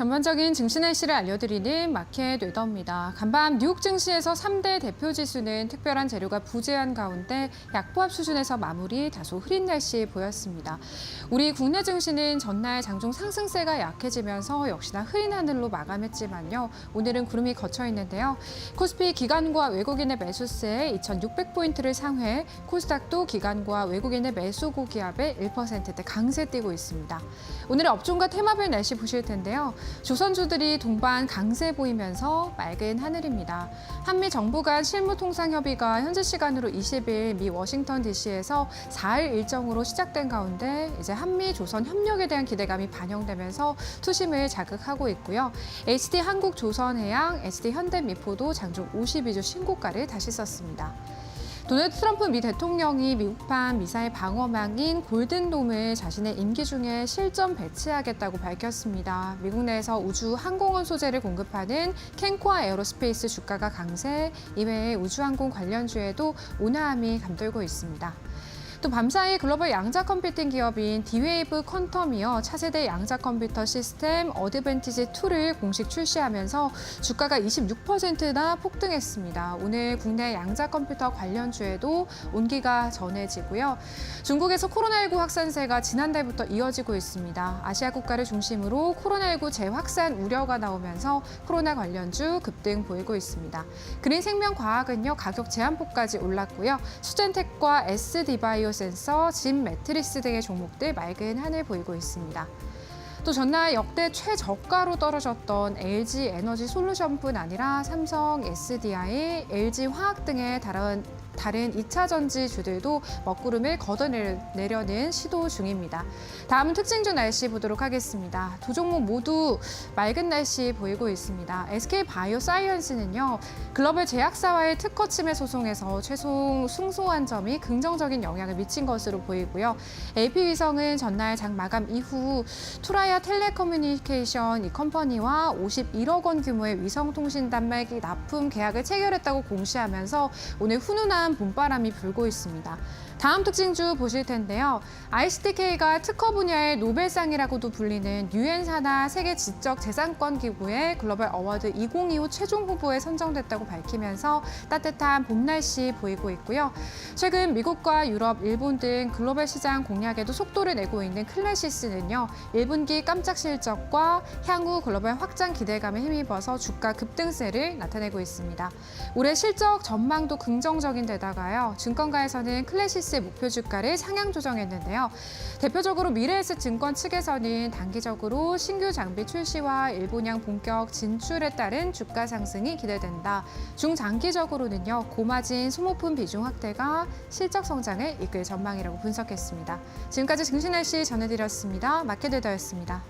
전반적인 증시 날씨를 알려드리는 마켓 웨더입니다. 간밤 뉴욕 증시에서 3대 대표 지수는 특별한 재료가 부재한 가운데 약보합 수준에서 마무리 다소 흐린 날씨 보였습니다. 우리 국내 증시는 전날 장중 상승세가 약해지면서 역시나 흐린 하늘로 마감했지만요. 오늘은 구름이 걷혀 있는데요. 코스피 기관과 외국인의 매수세에 2,600포인트를 상회, 코스닥도 기관과 외국인의 매수 고기압에 1%대 강세 띄고 있습니다. 오늘의 업종과 테마별 날씨 보실 텐데요. 조선주들이 동반 강세 보이면서 맑은 하늘입니다. 한미 정부 간 실무통상협의가 현지 시간으로 20일 미 워싱턴 DC에서 4일 일정으로 시작된 가운데 이제 한미 조선 협력에 대한 기대감이 반영되면서 투심을 자극하고 있고요. HD 한국조선해양, SD 현대미포도 장중 52주 신고가를 다시 썼습니다. 도널드 트럼프 미 대통령이 미국판 미사일 방어망인 골든돔을 자신의 임기 중에 실전 배치하겠다고 밝혔습니다. 미국 내에서 우주 항공원 소재를 공급하는 캔코아 에어로스페이스 주가가 강세, 이외에 우주항공 관련주에도 온화함이 감돌고 있습니다. 또 밤사이 글로벌 양자 컴퓨팅 기업인 D-Wave 퀀텀이어 차세대 양자 컴퓨터 시스템 어드밴티지2를 공식 출시하면서 주가가 26%나 폭등했습니다. 오늘 국내 양자 컴퓨터 관련주에도 온기가 전해지고요. 중국에서 코로나19 확산세가 지난달부터 이어지고 있습니다. 아시아 국가를 중심으로 코로나19 재확산 우려가 나오면서 코로나 관련주 급등 보이고 있습니다. 그린생명과학은요, 가격 제한폭까지 올랐고요. 수젠텍과 S디바이오 센서, 진 매트리스 등의 종목들 맑은 하늘 보이고 있습니다. 또 전날 역대 최저가로 떨어졌던 LG 에너지 솔루션뿐 아니라 삼성, SDI, LG 화학 등의 다른 2차 전지주들도 먹구름을 걷어내려는 시도 중입니다. 다음은 특징주 날씨 보도록 하겠습니다. 두 종목 모두 맑은 날씨 보이고 있습니다. SK바이오사이언스는요, 글로벌 제약사와의 특허 침해 소송에서 최종 승소한 점이 긍정적인 영향을 미친 것으로 보이고요. AP위성은 전날 장 마감 이후 투라야 텔레커뮤니케이션 이 컴퍼니와 51억 원 규모의 위성통신 단말기 납품 계약을 체결했다고 공시하면서 오늘 훈훈한 봄바람이 불고 있습니다. 다음 특징주 보실 텐데요. ICTK가 특허 분야의 노벨상이라고도 불리는 유엔 산하 세계 지적 재산권 기구의 글로벌 어워드 2025 최종 후보에 선정됐다고 밝히면서 따뜻한 봄 날씨 보이고 있고요. 최근 미국과 유럽, 일본 등 글로벌 시장 공략에도 속도를 내고 있는 클래시스는요, 1분기 깜짝 실적과 향후 글로벌 확장 기대감에 힘입어서 주가 급등세를 나타내고 있습니다. 올해 실적 전망도 긍정적인 데다가요, 증권가에서는 클래시스의 목표 주가를 상향 조정했는데요. 대표적으로 미래에셋증권 측에서는 단기적으로 신규 장비 출시와 일본양 본격 진출에 따른 주가 상승이 기대된다. 중장기적으로는요, 고마진 소모품 비중 확대가 실적 성장을 이끌 전망이라고 분석했습니다. 지금까지 증시 날씨 전해드렸습니다. 마켓웨더였습니다.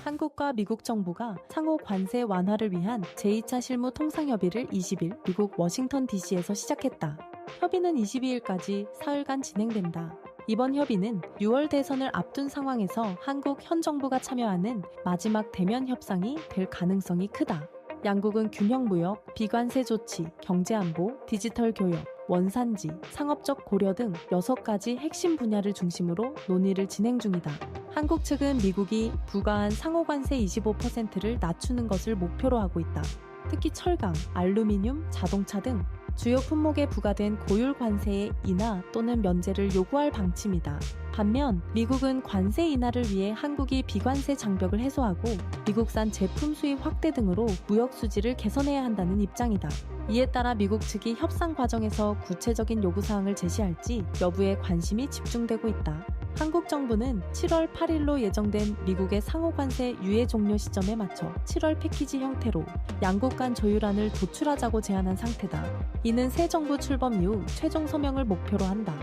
한국과 미국 정부가 상호 관세 완화를 위한 제2차 실무 통상협의를 20일 미국 워싱턴 DC에서 시작했다. 협의는 22일까지 사흘간 진행된다. 이번 협의는 6월 대선을 앞둔 상황에서 한국 현 정부가 참여하는 마지막 대면 협상이 될 가능성이 크다. 양국은 균형무역, 비관세 조치, 경제안보, 디지털 교역, 원산지, 상업적 고려 등 6가지 핵심 분야를 중심으로 논의를 진행 중이다. 한국 측은 미국이 부과한 상호관세 25%를 낮추는 것을 목표로 하고 있다. 특히 철강, 알루미늄, 자동차 등 주요 품목에 부과된 고율 관세의 인하 또는 면제를 요구할 방침이다. 반면 미국은 관세 인하를 위해 한국이 비관세 장벽을 해소하고 미국산 제품 수입 확대 등으로 무역 수지를 개선해야 한다는 입장이다. 이에 따라 미국 측이 협상 과정에서 구체적인 요구사항을 제시할지 여부에 관심이 집중되고 있다. 한국 정부는 7월 8일로 예정된 미국의 상호 관세 유예 종료 시점에 맞춰 7월 패키지 형태로 양국 간 조율안을 도출하자고 제안한 상태다. 이는 새 정부 출범 이후 최종 서명을 목표로 한다.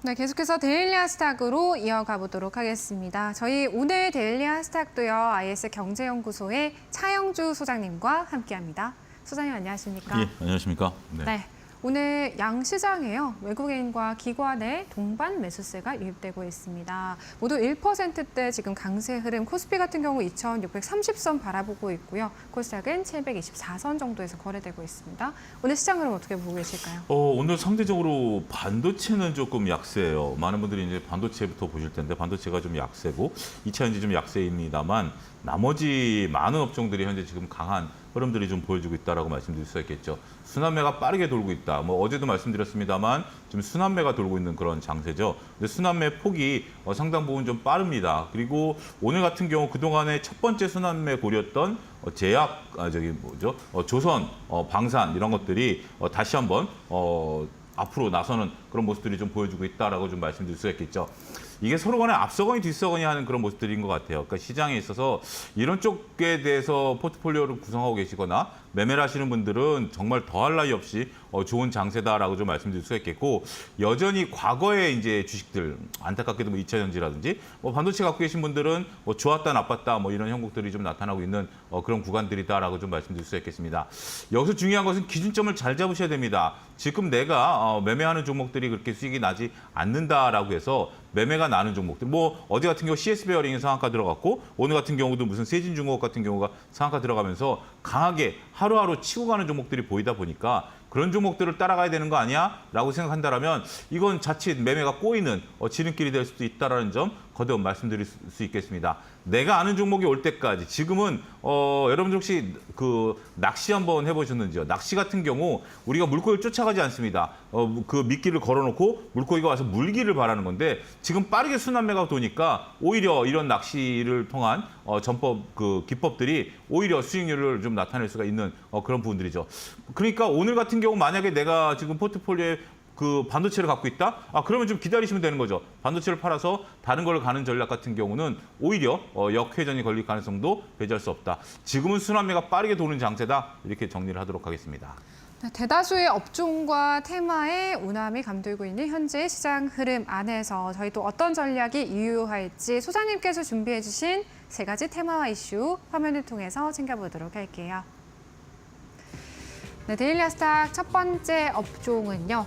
네, 계속해서 데일리 하스탁으로 이어가 보도록 하겠습니다. 저희 오늘 데일리 하스탁도요, IS 경제연구소의 차영주 소장님과 함께합니다. 소장님 안녕하십니까? 예, 안녕하십니까? 네. 오늘 양 시장에요. 외국인과 기관의 동반 매수세가 유입되고 있습니다. 모두 1%대 지금 강세 흐름, 코스피 같은 경우 2,630선 바라보고 있고요. 코스닥은 724선 정도에서 거래되고 있습니다. 오늘 시장 흐름 어떻게 보고 계실까요? 오늘 상대적으로 반도체는 조금 약세예요. 많은 분들이 이제 반도체부터 보실 텐데 반도체가 좀 약세고 2차 현재 좀 약세입니다만 나머지 많은 업종들이 현재 지금 강한 흐름들이 좀 보여주고 있다라고 말씀드릴 수 있겠죠. 순환매가 빠르게 돌고 있다. 뭐 어제도 말씀드렸습니다만 지금 순환매가 돌고 있는 그런 장세죠. 근데 순환매 폭이 상당 부분 좀 빠릅니다. 그리고 오늘 같은 경우 그동안의 첫 번째 순환매 고렸던 제약, 조선, 방산 이런 것들이 다시 한번 앞으로 나서는 그런 모습들이 좀 보여주고 있다라고 좀 말씀드릴 수 있겠죠. 이게 서로 간에 앞서거니 뒤서거니 하는 그런 모습들인 것 같아요. 그러니까 시장에 있어서 이런 쪽에 대해서 포트폴리오를 구성하고 계시거나 매매를 하시는 분들은 정말 더할 나위 없이 좋은 장세다라고 좀 말씀드릴 수 있겠고, 여전히 과거의 이제 주식들 안타깝게도 뭐 2차 전지라든지 반도체 갖고 계신 분들은 좋았다 나빴다 이런 형국들이 좀 나타나고 있는 그런 구간들이다라고 좀 말씀드릴 수 있겠습니다. 여기서 중요한 것은 기준점을 잘 잡으셔야 됩니다. 지금 내가 매매하는 종목들이 그렇게 수익이 나지 않는다라고 해서 매매가 나는 종목들, 어제 같은 경우 CS 베어링이 상한가 들어갔고 오늘 같은 경우도 무슨 세진중공업 같은 경우가 상한가 들어가면서 강하게 하루하루 치고 가는 종목들이 보이다 보니까 그런 종목들을 따라가야 되는 거 아니야? 라고 생각한다면 이건 자칫 매매가 꼬이는 지름길이 될 수도 있다는 점 거듭 말씀드릴 수 있겠습니다. 내가 아는 종목이 올 때까지 지금은 여러분들 혹시 그 낚시 한번 해보셨는지요? 낚시 같은 경우 우리가 물고기를 쫓아가지 않습니다. 그 미끼를 걸어놓고 물고기가 와서 물기를 바라는 건데 지금 빠르게 순환매가 도니까 오히려 이런 낚시를 통한 전법 그 기법들이 오히려 수익률을 좀 나타낼 수가 있는 그런 부분들이죠. 그러니까 오늘 같은 경우 만약에 내가 지금 포트폴리오에 그 반도체를 갖고 있다? 그러면 좀 기다리시면 되는 거죠. 반도체를 팔아서 다른 걸 가는 전략 같은 경우는 오히려 역회전이 걸릴 가능성도 배제할 수 없다. 지금은 순환매가 빠르게 도는 장세다. 이렇게 정리를 하도록 하겠습니다. 네, 대다수의 업종과 테마에 운함이 감돌고 있는 현재 시장 흐름 안에서 저희 또 어떤 전략이 유효할지 소장님께서 준비해 주신 세 가지 테마와 이슈 화면을 통해서 챙겨보도록 할게요. 네, 데일리 하스탁 첫 번째 업종은요.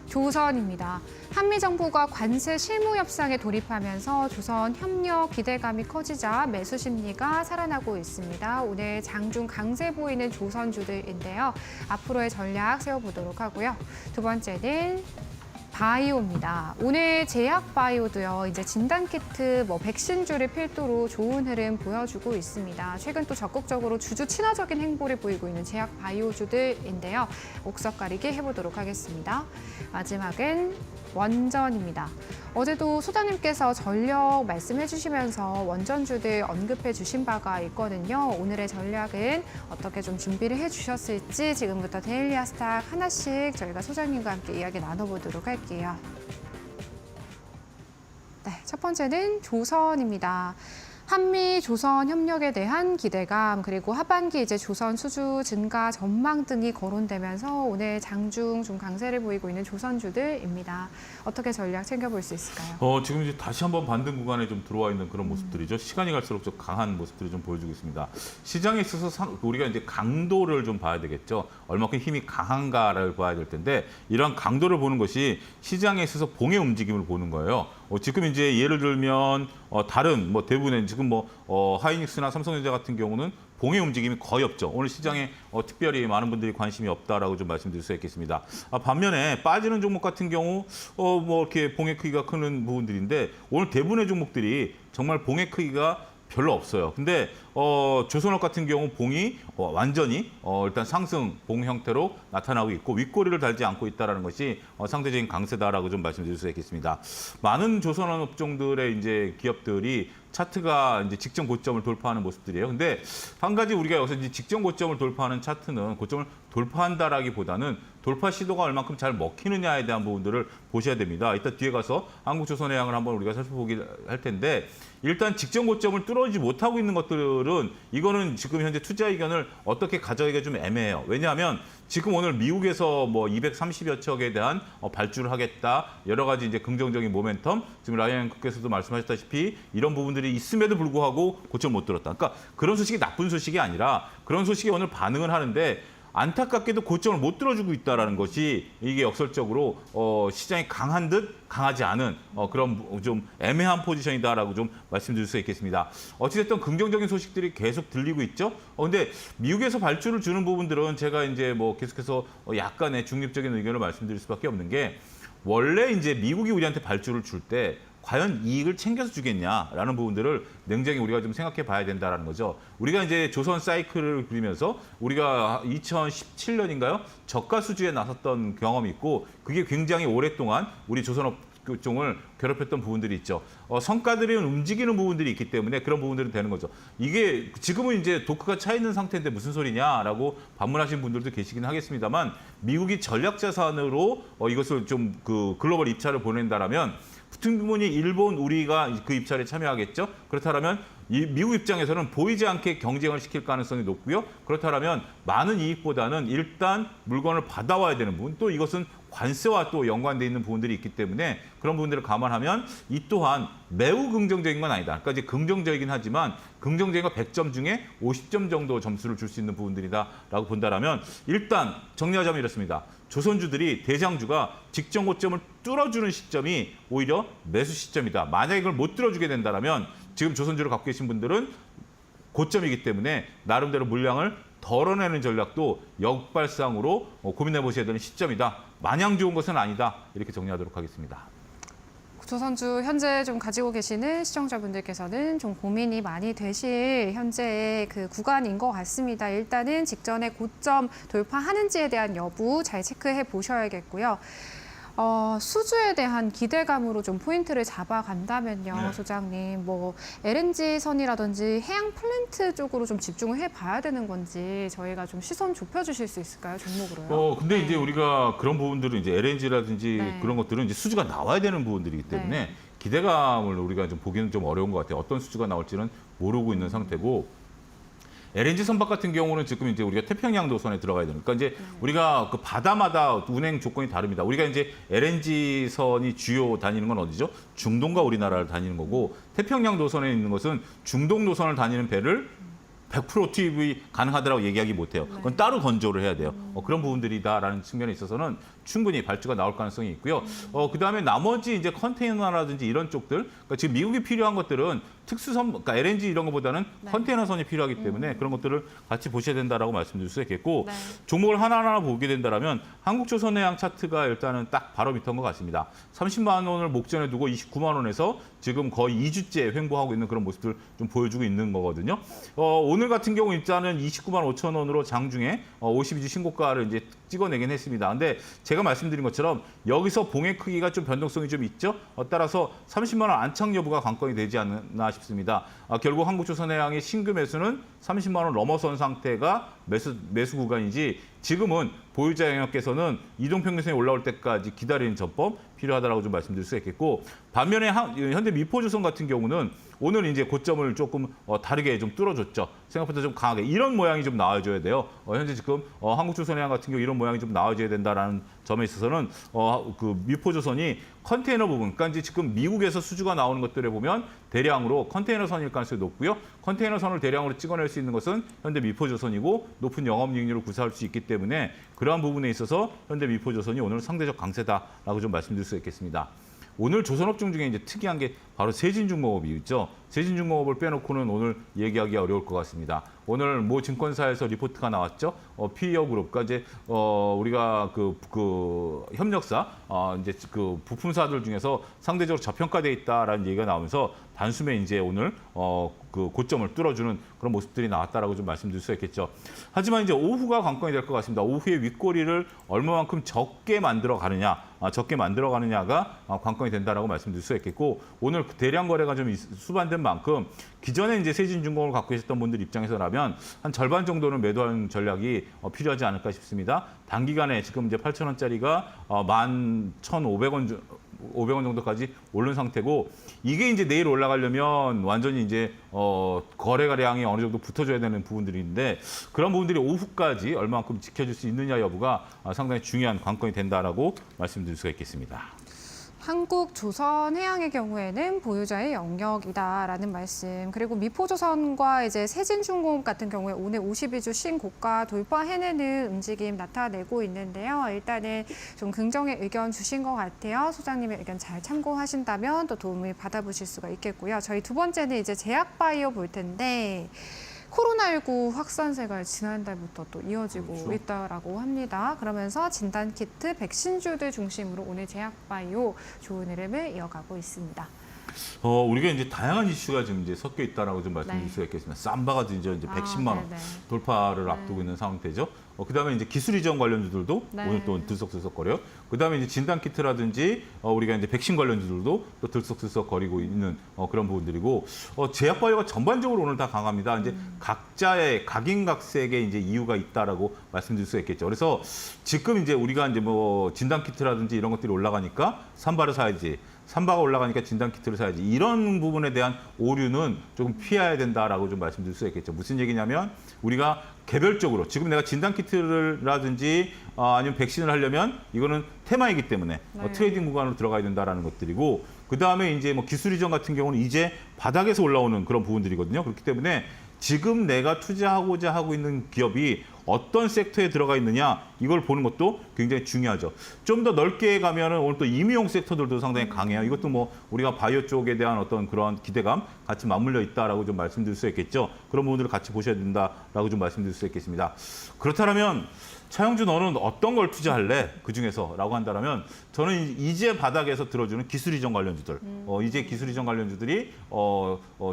조선입니다. 한미 정부가 관세 실무 협상에 돌입하면서 조선 협력 기대감이 커지자 매수 심리가 살아나고 있습니다. 오늘 장중 강세 보이는 조선주들인데요. 앞으로의 전략 세워보도록 하고요. 두 번째는 바이오입니다. 오늘 제약 바이오도요. 이제 진단키트, 백신주를 필두로 좋은 흐름 보여주고 있습니다. 최근 또 적극적으로 주주 친화적인 행보를 보이고 있는 제약 바이오주들인데요. 옥석 가리기 해보도록 하겠습니다. 마지막은 원전입니다. 어제도 소장님께서 전력 말씀해 주시면서 원전주들 언급해 주신 바가 있거든요. 오늘의 전략은 어떻게 좀 준비를 해 주셨을지 지금부터 데일리 하스탁 하나씩 저희가 소장님과 함께 이야기 나눠보도록 할게요. 네, 첫 번째는 조선입니다. 한미 조선 협력에 대한 기대감 그리고 하반기 이제 조선 수주 증가 전망 등이 거론되면서 오늘 장중 좀 강세를 보이고 있는 조선주들입니다. 어떻게 전략 챙겨볼 수 있을까요? 지금 이제 다시 한번 반등 구간에 좀 들어와 있는 그런 모습들이죠. 시간이 갈수록 좀 강한 모습들이 좀 보여주고 있습니다. 시장에 있어서 우리가 이제 강도를 좀 봐야 되겠죠. 얼마큼 힘이 강한가를 봐야 될 텐데 이런 강도를 보는 것이 시장에 있어서 봉의 움직임을 보는 거예요. 지금 이제 예를 들면 다른 대부분의 지금 하이닉스나 삼성전자 같은 경우는 봉의 움직임이 거의 없죠. 오늘 시장에 특별히 많은 분들이 관심이 없다라고 좀 말씀드릴 수 있겠습니다. 반면에 빠지는 종목 같은 경우 뭐 이렇게 봉의 크기가 큰 부분들인데 오늘 대부분의 종목들이 정말 봉의 크기가 별로 없어요. 근데 조선업 같은 경우 봉이 완전히 일단 상승 봉 형태로 나타나고 있고 윗꼬리를 달지 않고 있다는 것이 상대적인 강세다라고 좀 말씀드릴 수 있겠습니다. 많은 조선업 업종들의 이제 기업들이 차트가 이제 직전 고점을 돌파하는 모습들이에요. 근데 한 가지 우리가 여기서 이제 직전 고점을 돌파하는 차트는 고점을 돌파한다라기보다는 돌파 시도가 얼만큼 잘 먹히느냐에 대한 부분들을 보셔야 됩니다. 이따 뒤에 가서 한국조선해양을 한번 우리가 살펴보기 할 텐데 일단 직전 고점을 뚫어지지 못하고 있는 것들은 이거는 지금 현재 투자 의견을 어떻게 가져가기가 좀 애매해요. 왜냐하면 지금 오늘 미국에서 뭐 230여 척에 대한 발주를 하겠다. 여러 가지 이제 긍정적인 모멘텀. 지금 라이언 앵커께서도 말씀하셨다시피 이런 부분들이 있음에도 불구하고 고점 못 들었다. 그러니까 그런 소식이 나쁜 소식이 아니라 그런 소식이 오늘 반응을 하는데 안타깝게도 고점을 못 들어주고 있다는 것이 이게 역설적으로 시장이 강한 듯 강하지 않은 그런 좀 애매한 포지션이다라고 좀 말씀드릴 수 있겠습니다. 어찌됐든 긍정적인 소식들이 계속 들리고 있죠. 근데 미국에서 발주를 주는 부분들은 제가 이제 뭐 계속해서 약간의 중립적인 의견을 말씀드릴 수밖에 없는 게 원래 이제 미국이 우리한테 발주를 줄 때 과연 이익을 챙겨서 주겠냐라는 부분들을 냉정히 우리가 좀 생각해 봐야 된다는 거죠. 우리가 이제 조선 사이클을 그리면서 우리가 2017년인가요? 저가 수주에 나섰던 경험이 있고 그게 굉장히 오랫동안 우리 조선업 종을 괴롭혔던 부분들이 있죠. 성과들이 움직이는 부분들이 있기 때문에 그런 부분들은 되는 거죠. 이게 지금은 이제 도크가 차 있는 상태인데 무슨 소리냐라고 반문하신 분들도 계시긴 하겠습니다만 미국이 전략 자산으로 이것을 좀 그 글로벌 입찰을 보낸다라면 충분히 일본, 우리가 그 입찰에 참여하겠죠. 그렇다면 이 미국 입장에서는 보이지 않게 경쟁을 시킬 가능성이 높고요. 그렇다면 많은 이익보다는 일단 물건을 받아와야 되는 부분, 또 이것은 관세와 또 연관돼 있는 부분들이 있기 때문에 그런 부분들을 감안하면 이 또한 매우 긍정적인 건 아니다. 그러니까 이제 긍정적이긴 하지만 긍정적인 거 100점 중에 50점 정도 점수를 줄 수 있는 부분들이다라고 본다라면 일단 정리하자면 이렇습니다. 조선주들이 대장주가 직전 고점을 뚫어주는 시점이 오히려 매수 시점이다. 만약에 그걸 못 뚫어주게 된다면 지금 조선주를 갖고 계신 분들은 고점이기 때문에 나름대로 물량을 덜어내는 전략도 역발상으로 고민해 보셔야 되는 시점이다. 마냥 좋은 것은 아니다. 이렇게 정리하도록 하겠습니다. 조선주 현재 좀 가지고 계시는 시청자분들께서는 좀 고민이 많이 되실 현재의 그 구간인 것 같습니다. 일단은 직전에 고점 돌파하는지에 대한 여부 잘 체크해 보셔야겠고요. 수주에 대한 기대감으로 좀 포인트를 잡아간다면요, 네. 소장님. 뭐 LNG 선이라든지 해양 플랜트 쪽으로 좀 집중을 해봐야 되는 건지 저희가 좀 시선 좁혀주실 수 있을까요, 종목으로요? 근데 이제 우리가 그런 부분들은 이제 LNG라든지 네. 그런 것들은 이제 수주가 나와야 되는 부분들이기 때문에 네. 기대감을 우리가 좀 보기는 좀 어려운 것 같아요. 어떤 수주가 나올지는 모르고 있는 상태고. LNG 선박 같은 경우는 지금 이제 우리가 태평양 도선에 들어가야 되니까 그러니까 이제 우리가 그 바다마다 운행 조건이 다릅니다. 우리가 이제 LNG 선이 주요 다니는 건 어디죠? 중동과 우리나라를 다니는 거고 태평양 도선에 있는 것은 중동 도선을 다니는 배를 100% 투입이 가능하다고 얘기하기 못해요. 그건 따로 건조를 해야 돼요. 그런 부분들이다라는 측면에 있어서는 충분히 발주가 나올 가능성이 있고요. 그다음에 나머지 이제 컨테이너라든지 이런 쪽들, 그러니까 지금 미국이 필요한 것들은 특수선, 그러니까 LNG 이런 것보다는 네. 컨테이너선이 필요하기 때문에 그런 것들을 같이 보셔야 된다라고 말씀드릴 수 있겠고 네. 종목을 하나하나 보게 된다면 한국조선해양 차트가 일단은 딱 바로 밑인 것 같습니다. 30만 원을 목전에 두고 29만 원에서 지금 거의 2주째 횡보하고 있는 그런 모습들 좀 보여주고 있는 거거든요. 오늘 같은 경우 일단은 29만 5천 원으로 장중에 52주 신고가를 이제 찍어내긴 했습니다. 근데 제가 말씀드린 것처럼 여기서 봉의 크기가 좀 변동성이 좀 있죠. 따라서 30만 원 안착 여부가 관건이 되지 않나 싶습니다. 결국 한국조선해양의 신규 매수는 30만 원 넘어선 상태가 매수 구간이지 지금은 보유자 영역께서는 이동평균선이 올라올 때까지 기다리는 전법 필요하다라고 좀 말씀드릴 수 있겠고 반면에 현대 미포조선 같은 경우는 오늘 이제 고점을 조금 다르게 좀 뚫어줬죠. 생각보다 좀 강하게 이런 모양이 좀 나와줘야 돼요. 현재 지금 한국조선해양 같은 경우 이런 모양이 좀 나와줘야 된다라는 점에 있어서는 그 미포조선이 컨테이너 부분, 그러니까 이제 지금 미국에서 수주가 나오는 것들에 보면 대량으로 컨테이너선일 가능성이 높고요. 컨테이너선을 대량으로 찍어낼 수 있는 것은 현대 미포조선이고 높은 영업이익률을 구사할 수 있기 때문에 그러한 부분에 있어서 현대 미포조선이 오늘 상대적 강세다라고 좀 말씀드릴 수 있겠습니다. 오늘 조선업종 중에 이제 특이한 게 바로 세진중공업이 있죠. 세진중공업을 빼놓고는 오늘 얘기하기 어려울 것 같습니다. 오늘 모 증권사에서 리포트가 나왔죠. 피어그룹, 그러니까 이제 우리가 그 협력사, 이제 그 부품사들 중에서 상대적으로 저평가돼 있다라는 얘기가 나오면서 단숨에 이제 오늘 그 고점을 뚫어주는 그런 모습들이 나왔다라고 좀 말씀드릴 수 있겠죠. 하지만 이제 오후가 관건이 될 것 같습니다. 오후에 윗꼬리를 얼마만큼 적게 만들어 가느냐가 관건이 된다라고 말씀드릴 수 있겠고, 오늘 대량 거래가 좀 수반된 만큼 기존에 이제 세진중공업을 갖고 계셨던 분들 입장에서라면 한 절반 정도는 매도하는 전략이 필요하지 않을까 싶습니다. 단기간에 지금 이제 8,000원짜리가 11,500원 500원 정도까지 오른 상태고, 이게 이제 내일 올라가려면 완전히 이제 거래가량이 어느 정도 붙어줘야 되는 부분들인데, 그런 부분들이 오후까지 얼마만큼 지켜줄 수 있느냐 여부가 상당히 중요한 관건이 된다라고 말씀드릴 수가 있겠습니다. 한국조선해양의 경우에는 보유자의 영역이다라는 말씀, 그리고 미포조선과 이제 세진중공업 같은 경우에 오늘 52주 신고가 돌파해내는 움직임 나타내고 있는데요. 일단은 좀 긍정의 의견 주신 것 같아요. 소장님의 의견 잘 참고하신다면 또 도움을 받아보실 수가 있겠고요. 저희 두 번째는 이제 제약바이오 볼 텐데, 코로나19 확산세가 지난달부터 또 이어지고 그렇죠. 있다라고 합니다. 그러면서 진단키트, 백신주들 중심으로 오늘 제약바이오 좋은 흐름을 이어가고 있습니다. 우리가 이제 다양한 이슈가 지금 이제 섞여 있다라고 좀 말씀드릴 네. 수가 있겠습니다. 삼바가 이제 110만 원 네네. 돌파를 앞두고 있는 상태죠. 그다음에 이제 기술 이전 관련주들도 네. 오늘 또 들썩들썩거려요. 그다음에 이제 진단 키트라든지 우리가 이제 백신 관련주들도 또 들썩들썩거리고 있는 그런 부분들이고, 제약바이오가 전반적으로 오늘 다 강합니다. 이제 각자의 각인각색의 이제 이유가 있다라고 말씀드릴 수 있겠죠. 그래서 지금 이제 우리가 이제 뭐 진단 키트라든지 이런 것들이 올라가니까 삼바를 사야지, 삼바가 올라가니까 진단 키트를 사야지, 이런 부분에 대한 오류는 조금 피해야 된다라고 좀 말씀드릴 수 있겠죠. 무슨 얘기냐면, 우리가 개별적으로 지금 내가 진단 키트라든지 아니면 백신을 하려면 이거는 테마이기 때문에 네. 트레이딩 구간으로 들어가야 된다라는 것들이고, 그 다음에 이제 뭐 기술 이전 같은 경우는 이제 바닥에서 올라오는 그런 부분들이거든요. 그렇기 때문에 지금 내가 투자하고자 하고 있는 기업이 어떤 섹터에 들어가 있느냐, 이걸 보는 것도 굉장히 중요하죠. 좀 더 넓게 가면은 오늘 또 임의용 섹터들도 상당히 강해요. 이것도 뭐 우리가 바이오 쪽에 대한 어떤 그런 기대감 같이 맞물려 있다라고 좀 말씀드릴 수 있겠죠. 그런 부분들을 같이 보셔야 된다라고 좀 말씀드릴 수 있겠습니다. 그렇다면 차영주, 너는 어떤 걸 투자할래? 그중에서 라고 한다면 저는 이제 바닥에서 들어주는 기술 이전 관련주들, 이제 기술 이전 관련주들이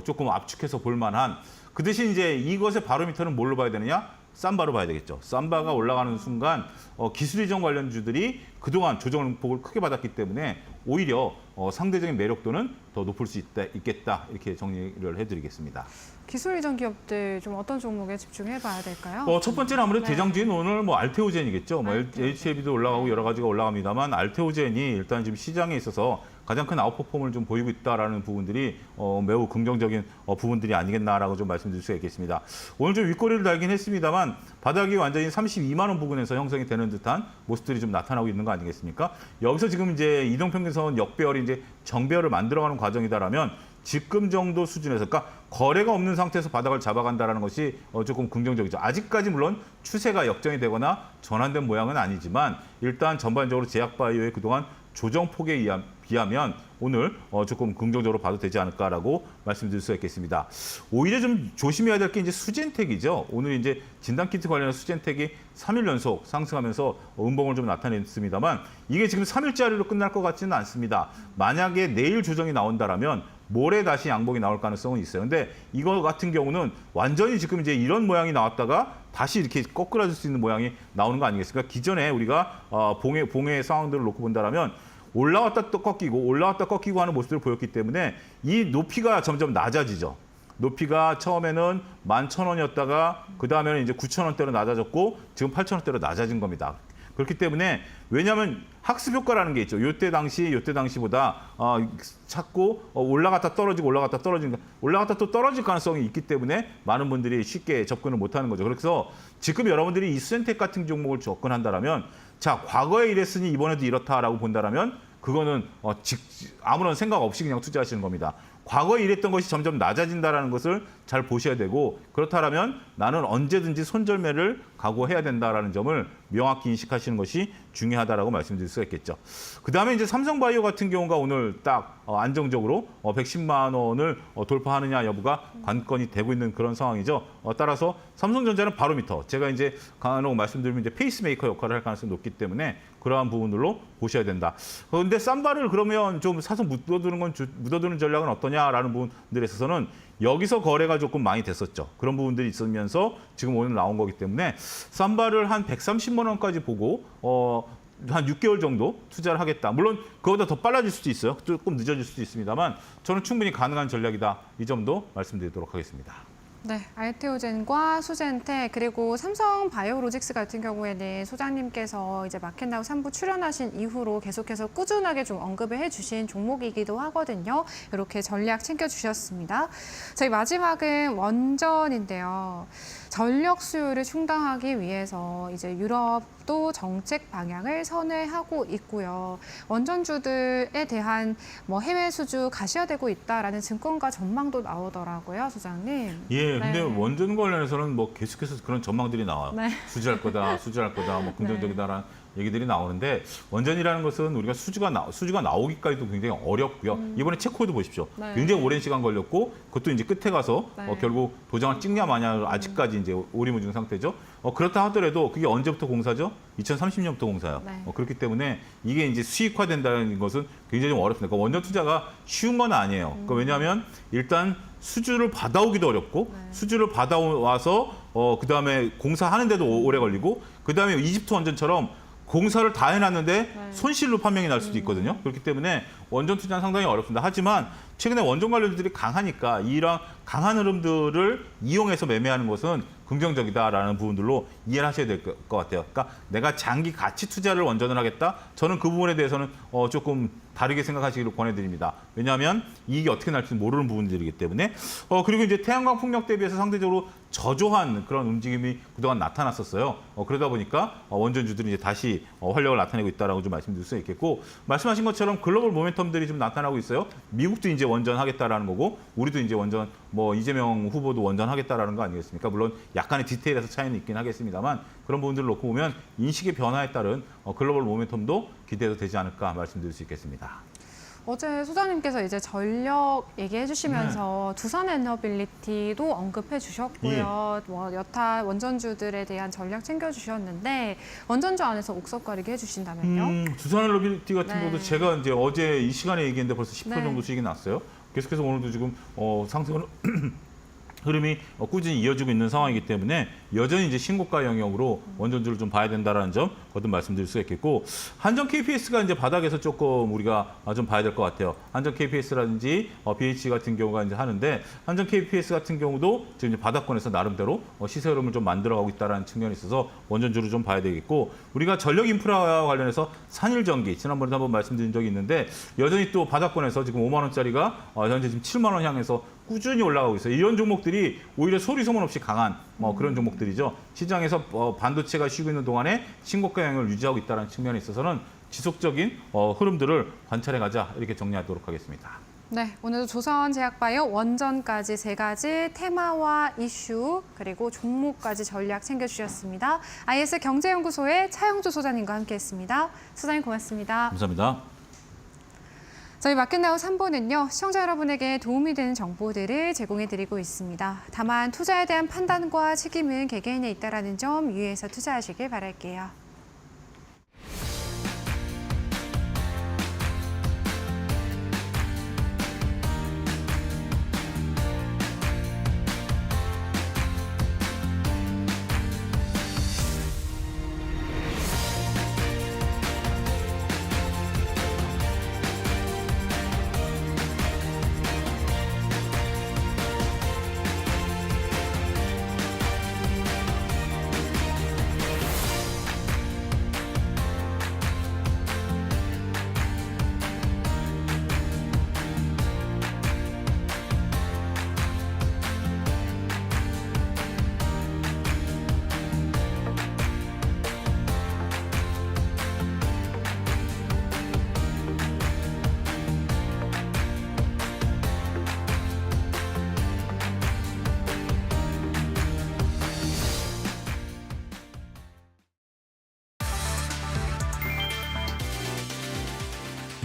조금 압축해서 볼 만한, 그 대신 이제 이것의 바로미터는 뭘로 봐야 되느냐? 삼바로 봐야 되겠죠. 삼바가 올라가는 순간 기술 이전 관련주들이 그동안 조정폭을 크게 받았기 때문에 오히려 상대적인 매력도는 더 높을 수 있겠다, 이렇게 정리를 해드리겠습니다. 기술 이전 기업들 좀 어떤 종목에 집중해 봐야 될까요? 첫 번째는 아무래도 네. 대장주인 오늘 뭐 알테오젠이겠죠. 뭐 HLB도 올라가고 여러 가지가 올라갑니다만, 알테오젠이 일단 지금 시장에 있어서 가장 큰 아웃퍼폼을 좀 보이고 있다라는 부분들이 매우 긍정적인 부분들이 아니겠나라고 좀 말씀드릴 수 있겠습니다. 오늘 좀 윗꼬리를 달긴 했습니다만 바닥이 완전히 32만 원 부근에서 형성이 되는 듯한 모습들이 좀 나타나고 있는 거 아니겠습니까? 여기서 지금 이제 이동평균선 역배열이 이제 정배열을 만들어가는 과정이다라면, 지금 정도 수준에서, 그러니까 거래가 없는 상태에서 바닥을 잡아간다는 것이 조금 긍정적이죠. 아직까지 물론 추세가 역전이 되거나 전환된 모양은 아니지만, 일단 전반적으로 제약바이오의 그동안 조정폭에 비하면 오늘 조금 긍정적으로 봐도 되지 않을까라고 말씀드릴 수 있겠습니다. 오히려 좀 조심해야 될 게 이제 수젠텍이죠. 오늘 이제 진단키트 관련해서 수젠텍이 3일 연속 상승하면서 음봉을 좀 나타냈습니다만, 이게 지금 3일짜리로 끝날 것 같지는 않습니다. 만약에 내일 조정이 나온다라면 모레 다시 양봉이 나올 가능성은 있어요. 근데 이거 같은 경우는 완전히 지금 이제 이런 모양이 나왔다가 다시 이렇게 거꾸라질 수 있는 모양이 나오는 거 아니겠습니까? 기존에 우리가 봉의 상황들을 놓고 본다라면 올라왔다 또 꺾이고 올라왔다 꺾이고 하는 모습들을 보였기 때문에 이 높이가 점점 낮아지죠. 높이가 처음에는 11,000원이었다가 그 다음에는 이제 9,000원대로 낮아졌고 지금 8,000원대로 낮아진 겁니다. 그렇기 때문에, 왜냐하면 학습 효과라는 게 있죠. 요때 당시보다 자꾸 올라갔다 떨어지고 올라갔다 떨어지는, 올라갔다 또 떨어질 가능성이 있기 때문에 많은 분들이 쉽게 접근을 못하는 거죠. 그래서 지금 여러분들이 이 수젠텍 같은 종목을 접근한다라면, 자, 과거에 이랬으니 이번에도 이렇다라고 본다라면 그거는 아무런 생각 없이 그냥 투자하시는 겁니다. 과거에 이랬던 것이 점점 낮아진다는 것을 잘 보셔야 되고, 그렇다면 나는 언제든지 손절매를 각오해야 된다는 점을 명확히 인식하시는 것이 중요하다라고 말씀드릴 수가 있겠죠. 그다음에 이제 삼성바이오 같은 경우가 오늘 딱 안정적으로 110만 원을 돌파하느냐 여부가 관건이 되고 있는 그런 상황이죠. 따라서 삼성전자는 바로미터, 제가 이제 간혹 말씀드리면 이제 페이스메이커 역할을 할 가능성이 높기 때문에 그러한 부분들로 보셔야 된다. 그런데 쌈바를 그러면 좀 사서 묻어두는 전략은 어떠냐라는 부분들에 있어서는 여기서 거래가 조금 많이 됐었죠. 그런 부분들이 있으면서 지금 오늘 나온 거기 때문에 쌈바를 한 130만 원까지 보고 한 6개월 정도 투자를 하겠다. 물론 그거보다 더 빨라질 수도 있어요. 조금 늦어질 수도 있습니다만 저는 충분히 가능한 전략이다. 이 점도 말씀드리도록 하겠습니다. 네, 알테오젠과 수젠텍 그리고 삼성바이오로직스 같은 경우에는 소장님께서 이제 마켓나우 3부 출연하신 이후로 계속해서 꾸준하게 좀 언급을 해주신 종목이기도 하거든요. 이렇게 전략 챙겨주셨습니다. 저희 마지막은 원전인데요. 전력 수요를 충당하기 위해서 이제 유럽도 정책 방향을 선회하고 있고요. 원전주들에 대한 뭐 해외 수주 가시화되고 있다라는 증권가 전망도 나오더라고요, 소장님. 예, 근데 네. 원전 관련해서는 뭐 계속해서 그런 전망들이 나와요. 네. 수주할 거다, 뭐 긍정적이다라는 얘기들이 나오는데 원전이라는 것은 우리가 수주가 나오기까지도 굉장히 어렵고요. 이번에 체코에도 보십시오. 네. 굉장히 오랜 시간 걸렸고 그것도 이제 끝에 가서 네. 결국 도장을 찍냐 마냐 아직까지 이제 오리무중 상태죠. 그렇다 하더라도 그게 언제부터 공사죠? 2030년부터 공사요. 네. 그렇기 때문에 이게 이제 수익화된다는 것은 굉장히 좀 어렵습니다. 그러니까 원전 투자가 쉬운 건 아니에요. 그러니까 왜냐하면 일단 수주를 받아오기도 어렵고 수주를 받아와서 그다음에 공사하는데도 오래 걸리고 그다음에 이집트 원전처럼 공사를 다 해놨는데 손실로 판명이 날 수도 있거든요. 그렇기 때문에 원전 투자는 상당히 어렵습니다. 하지만 최근에 원전 관련주들이 강하니까 이런 강한 흐름들을 이용해서 매매하는 것은 긍정적이다라는 부분들로 이해를 하셔야 될 것 같아요. 그러니까 내가 장기 가치 투자를 원전을 하겠다? 저는 그 부분에 대해서는 조금 다르게 생각하시기를 권해드립니다. 왜냐하면 이익이 어떻게 날지 모르는 부분들이기 때문에. 그리고 이제 태양광 풍력 대비해서 상대적으로 저조한 그런 움직임이 그동안 나타났었어요. 그러다 보니까 원전주들이 이제 다시 활력을 나타내고 있다라고 좀 말씀드릴 수 있겠고, 말씀하신 것처럼 글로벌 모멘텀들이 좀 나타나고 있어요. 미국도 이제 원전하겠다라는 거고, 우리도 이제 원전, 뭐 이재명 후보도 원전하겠다라는 거 아니겠습니까? 물론 약간의 디테일에서 차이는 있긴 하겠습니다만 그런 부분들을 놓고 보면 인식의 변화에 따른 글로벌 모멘텀도 기대도 되지 않을까 말씀드릴 수 있겠습니다. 어제 소장님께서 이제 전력 얘기해 주시면서 두산 에너빌리티도 언급해 주셨고요. 뭐 여타 원전주들에 대한 전략 챙겨 주셨는데 원전주 안에서 옥석 가리기 해 주신다면요? 두산엘러비티 같은 네. 경우도 제가 이제 어제 이 시간에 얘기했는데 벌써 10% 네. 정도 수익이 났어요. 계속해서 오늘도 지금 상승을 흐름이 꾸준히 이어지고 있는 상황이기 때문에 여전히 이제 신고가 영역으로 원전주를 좀 봐야 된다라는 점 거듭 말씀드릴 수가 있겠고, 한전 KPS가 이제 바닥에서 조금 우리가 좀 봐야 될 것 같아요. 한전 KPS라든지 BH 같은 경우가 이제 하는데, 한전 KPS 같은 경우도 지금 이제 바닥권에서 나름대로 시세 흐름을 좀 만들어가고 있다라는 측면이 있어서 원전주를 좀 봐야 되겠고, 우리가 전력 인프라와 관련해서 산일전기 지난번에도 한번 말씀드린 적이 있는데 여전히 또 바닥권에서 지금 5만 원짜리가 현재 지금 7만 원 향해서 꾸준히 올라가고 있어요. 이런 종목들이 오히려 소리 소문 없이 강한 그런 종목들이죠. 시장에서 반도체가 쉬고 있는 동안에 신고가 영역을 유지하고 있다는 측면에 있어서는 지속적인 흐름들을 관찰해 가자, 이렇게 정리하도록 하겠습니다. 네, 오늘도 조선제약바이오 원전까지 세 가지 테마와 이슈 그리고 종목까지 전략 챙겨주셨습니다. IS 경제연구소의 차영주 소장님과 함께했습니다. 소장님 고맙습니다. 감사합니다. 저희 마켓나우 3부는요, 시청자 여러분에게 도움이 되는 정보들을 제공해드리고 있습니다. 다만 투자에 대한 판단과 책임은 개개인에 있다는 점 유의해서 투자하시길 바랄게요.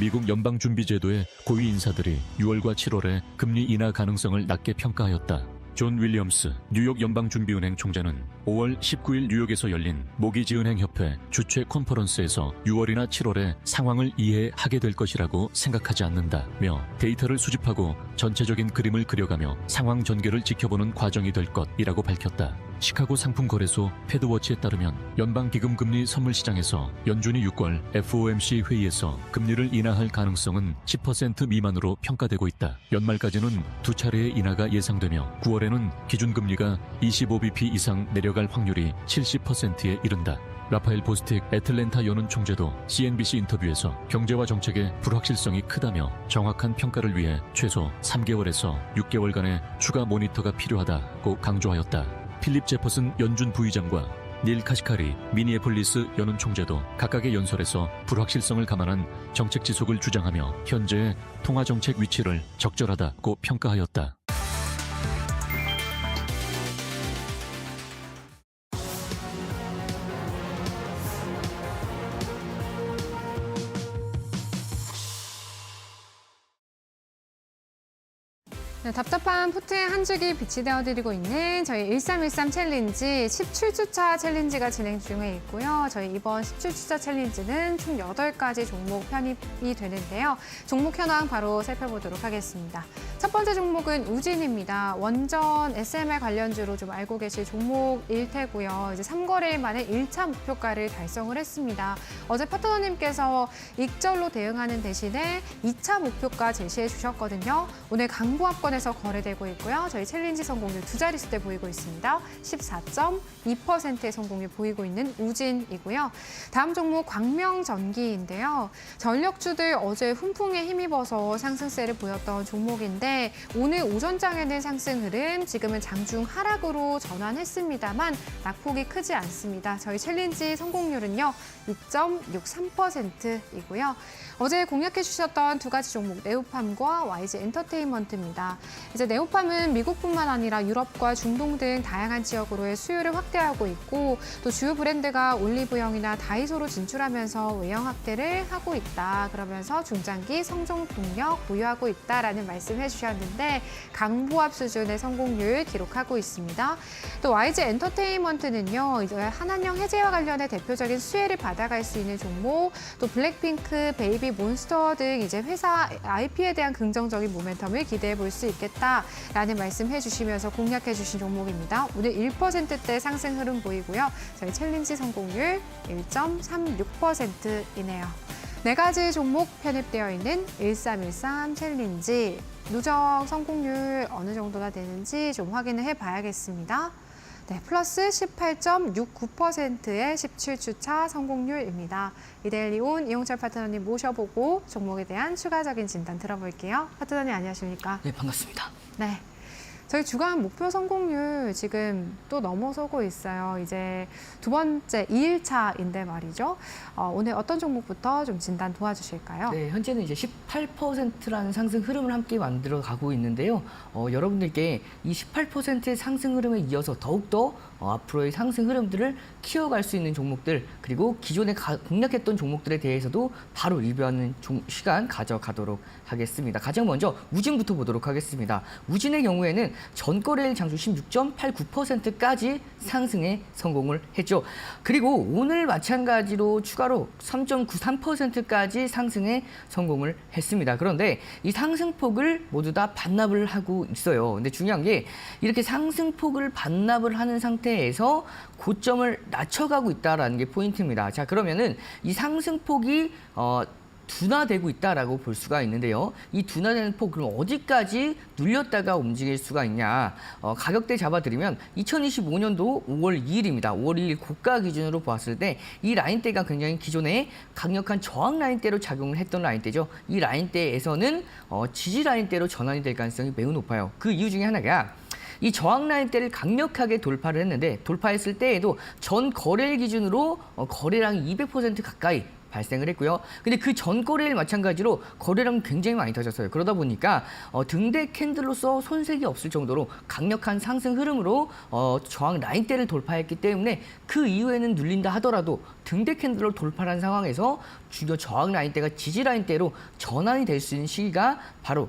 미국 연방준비제도의 고위 인사들이 6월과 7월에 금리 인하 가능성을 낮게 평가하였다. 존 윌리엄스 뉴욕 연방준비은행 총재는 5월 19일 뉴욕에서 열린 모기지은행협회 주최 컨퍼런스에서 6월이나 7월에 상황을 이해하게 될 것이라고 생각하지 않는다며 데이터를 수집하고 전체적인 그림을 그려가며 상황 전개를 지켜보는 과정이 될 것이라고 밝혔다. 시카고 상품거래소 패드워치에 따르면 연방기금금리 선물시장에서 연준이 6월 FOMC 회의에서 금리를 인하할 가능성은 10% 미만으로 평가되고 있다. 연말까지는 두 차례의 인하가 예상되며 9월에는 기준금리가 25bp 이상 내려갈 확률이 70%에 이른다. 라파엘 보스틱 애틀랜타 연은 총재도 CNBC 인터뷰에서 경제와 정책의 불확실성이 크다며 정확한 평가를 위해 최소 3개월에서 6개월간의 추가 모니터가 필요하다고 강조하였다. 필립 제퍼슨 연준 부의장과 닐 카시카리 미니애폴리스 연은 총재도 각각의 연설에서 불확실성을 감안한 정책 지속을 주장하며 현재의 통화정책 위치를 적절하다고 평가하였다. 네, 답답한 푸트의 한 줄기 빛이 되어드리고 있는 저희 1313 챌린지 17주차 챌린지가 진행 중에 있고요. 저희 이번 17주차 챌린지는 총 8가지 종목 편입이 되는데요. 종목 현황 바로 살펴보도록 하겠습니다. 첫 번째 종목은 우진입니다. 원전 SMR 관련주로 좀 알고 계실 종목일 테고요. 이제 3거래일 만에 1차 목표가를 달성을 했습니다. 어제 파트너님께서 익절로 대응하는 대신에 2차 목표가 제시해 주셨거든요. 오늘 강보합권에서 거래되고 있고요. 저희 챌린지 성공률 두 자릿수대 보이고 있습니다. 14.2%의 성공률 보이고 있는 우진이고요. 다음 종목 광명전기인데요. 전력주들 어제 훈풍에 힘입어서 상승세를 보였던 종목인데 오늘 오전장에는 상승 흐름, 지금은 장중 하락으로 전환했습니다만 낙폭이 크지 않습니다. 저희 챌린지 성공률은요 2.63%이고요. 어제 공략해 주셨던 두 가지 종목 네오팜과 YG 엔터테인먼트입니다. 이제 네오팜은 미국뿐만 아니라 유럽과 중동 등 다양한 지역으로의 수요를 확대하고 있고 또 주요 브랜드가 올리브영이나 다이소로 진출하면서 외형 확대를 하고 있다. 그러면서 중장기 성장 동력 보유하고 있다라는 말씀해 주셨는데 강보합 수준의 성공률 기록하고 있습니다. 또 YG 엔터테인먼트는요. 이제 한한령 해제와 관련해 대표적인 수혜를 받아갈 수 있는 종목, 또 블랙핑크, 베이비 몬스터 등 이제 회사 IP에 대한 긍정적인 모멘텀을 기대해 볼 수 있겠다라는 말씀해 주시면서 공략해 주신 종목입니다. 오늘 1%대 상승 흐름 보이고요. 저희 챌린지 성공률 1.36%이네요. 네 가지 종목 편입되어 있는 1313 챌린지. 누적 성공률 어느 정도나 되는지 좀 확인을 해봐야겠습니다. 네, 플러스 18.69%의 17주차 성공률입니다. 이데일리온 이용철 파트너님 모셔보고 종목에 대한 추가적인 진단 들어볼게요. 파트너님 안녕하십니까? 네, 반갑습니다. 네. 저희 주간 목표 성공률 지금 또 넘어서고 있어요. 이제 두 번째 2일차인데 말이죠. 오늘 어떤 종목부터 좀 진단 도와주실까요? 네, 현재는 이제 18%라는 상승 흐름을 함께 만들어 가고 있는데요. 여러분들께 이 18%의 상승 흐름에 이어서 더욱더 앞으로의 상승 흐름들을 키워갈 수 있는 종목들, 그리고 기존에 공략했던 종목들에 대해서도 바로 리뷰하는 시간 가져가도록 하겠습니다. 가장 먼저 우진부터 보도록 하겠습니다. 우진의 경우에는 전거래일 장중 16.89%까지 상승에 성공을 했죠. 그리고 오늘 마찬가지로 추가로 3.93%까지 상승에 성공을 했습니다. 그런데 이 상승폭을 모두 다 반납을 하고 있어요. 근데 중요한 게 이렇게 상승폭을 반납을 하는 상태에서 고점을 낮춰가고 있다는 게 포인트입니다. 자, 그러면은 이 상승폭이 둔화되고 있다라고 볼 수가 있는데요. 이 둔화되는 폭, 그럼 어디까지 눌렸다가 움직일 수가 있냐? 가격대 잡아드리면 2025년도 5월 2일입니다. 5월 2일 고가 기준으로 보았을 때 이 라인대가 굉장히 기존에 강력한 저항 라인대로 작용을 했던 라인대죠. 이 라인대에서는 지지 라인대로 전환이 될 가능성이 매우 높아요. 그 이유 중에 하나가 이 저항 라인대를 강력하게 돌파를 했는데 돌파했을 때에도 전 거래일 기준으로 거래량이 200% 가까이 발생을 했고요. 근데 그 전 거래일 마찬가지로 거래량이 굉장히 많이 터졌어요. 그러다 보니까 등대 캔들로서 손색이 없을 정도로 강력한 상승 흐름으로 저항 라인대를 돌파했기 때문에 그 이후에는 눌린다 하더라도 등대 캔들로 돌파한 상황에서 주요 저항 라인대가 지지 라인대로 전환이 될 수 있는 시기가 바로